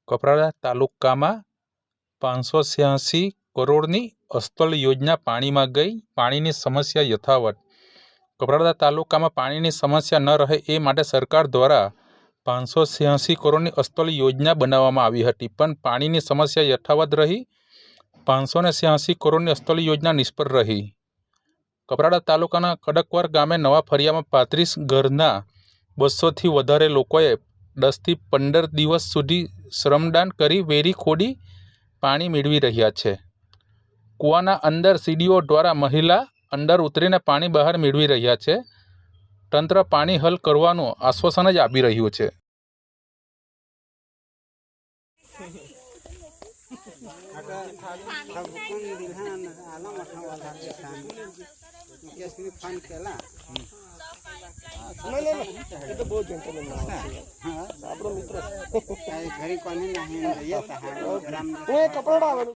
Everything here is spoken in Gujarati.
કપરાડા તાલુકામાં 586 કરોડની અસ્તલ યોજના પાણીમાં ગઈ, પાણીની સમસ્યા યથાવત। કપરાડા તાલુકામાં પાણીની સમસ્યા ન રહે એ માટે સરકાર દ્વારા 586 કરોડની અસ્તલ યોજના બનાવવામાં આવી હતી, પણ પાણીની સમસ્યા યથાવત રહી। 586 કરોડની અસ્તલ યોજના નિષ્ફળ રહી। કપરાડા તાલુકાના કડકવર ગામે નવા ફળિયામાં 35 ઘરના 200થી વધારે લોકોએ 10 થી 15 દિવસ સુધી શ્રમદાન કરી વેરી ખોદી પાણી મેળવી રહ્યા છે। કૂવાના અંદર સીડીઓ દ્વારા મહિલા અંદર ઉતરીને પાણી બહાર મેળવી રહ્યા છે। તંત્ર પાણી હલ કરવાનું આશ્વાસન જ આપી રહ્યું છે।